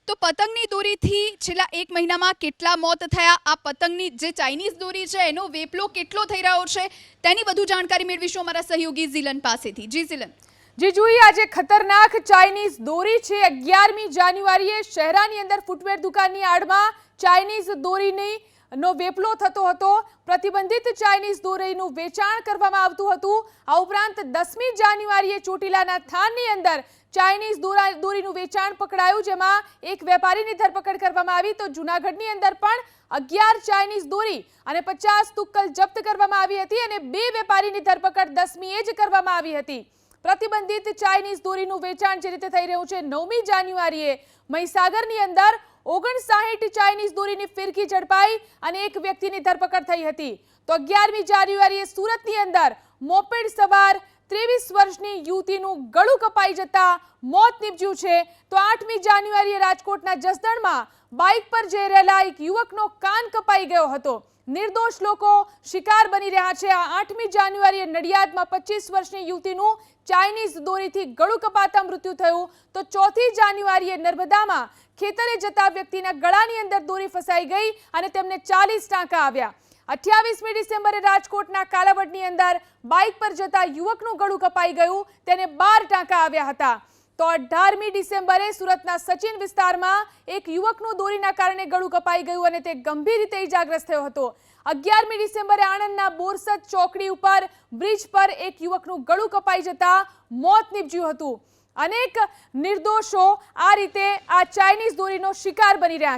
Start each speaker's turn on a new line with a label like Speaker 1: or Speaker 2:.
Speaker 1: તો પતંગની દોરીથી છેલ્લા 1 મહિનામાં કેટલા મોત થયા, આ પતંગની જે ચાઇનીઝ દોરી છે એનો વેપલો કેટલો થઈ રહ્યો છે, તેની વધુ જાણકારી મેળવીશું અમારા સહયોગી ઝીલન પાસેથી. જી ઝીલન.
Speaker 2: જે જોઈએ આજે ખતરનાક ચાઇનીઝ દોરી છે. 11મી જાન્યુઆરીએ શહેરાની અંદર ફૂટવેર દુકાનની આડમાં ચાઇનીઝ દોરીની નો વેપલો થતો હતો. પ્રતિબંધિત ચાઇનીઝ દોરીનું વેચાણ કરવામાં આવતું હતું. આ ઉપરાંત 10મી જાન્યુઆરીએ ચોટીલાના થાનની અંદર ચાઇનીઝ દોરીનું વેચાણ પકડાયું, જેમાં એક વેપારીની ધરપકડ કરવામાં આવી. તો જૂનાગઢની અંદર પણ 11 ચાઇનીઝ દોરી અને 50 તુક્કલ જપ્ત કરવામાં આવી હતી અને 2 વેપારીની ધરપકડ 10મીએ જ કરવામાં આવી હતી. પ્રતિબંધિત ચાઇનીઝ દોરીનું વેચાણ જે રીતે થઈ રહ્યું છે, 9મી જાન્યુઆરીએ મહીસાગરની અંદર 59 ચાઇનીઝ દોરીની ફિરકી ઝડપાઈ અને એક વ્યક્તિની ધરપકડ થઈ હતી. તો 11મી જાન્યુઆરીએ સુરતની અંદર મોપેડ સવાર 23 વર્ષની યુવતીનું ગળું કપાઈ જતા મોત નીપજ્યું છે. તો 8મી જાન્યુઆરીએ રાજકોટના જસદણમાં બાઇક પર જઈ રહેલા એક યુવકનો કાન કપાઈ ગયો હતો. નિર્દોષ લોકો શિકાર બની રહ્યા છે. 8મી જાન્યુઆરીએ નડિયાદમાં 25 વર્ષની યુવતીનું ચાઇનીઝ દોરીથી ગળું કપાતા મૃત્યુ થયું. તો 4મી જાન્યુઆરીએ નર્મદામાં ખેતરે જતા વ્યક્તિના ગળાની અંદર દોરી ફસાઈ ગઈ અને તેમને 40 ટાંકા આવ્યા. 28મી ડિસેમ્બરે રાજકોટના કાલાવડની અંદર બાઇક પર જતા યુવકનું ગળું કપાઈ ગયું, તેને 12 ટાંકા આવ્યા હતા. તો 18મી ડિસેમ્બરે સુરતના સચિન વિસ્તારમાં એક યુવકનું દોરીના કારણે ગળું કપાઈ ગયું અને તે ગંભીર રીતે ઇજાગ્રસ્ત થયો હતો. 11મી ડિસેમ્બરે આણંદના બોરસદ ચોકડી ઉપર બ્રિજ પર એક યુવકનું ગળું કપાઈ જતા મોત નીપજ્યું હતું. અનેક નિર્દોષો આ રીતે આ ચાઇનીઝ દોરીનો શિકાર બની રહ્યા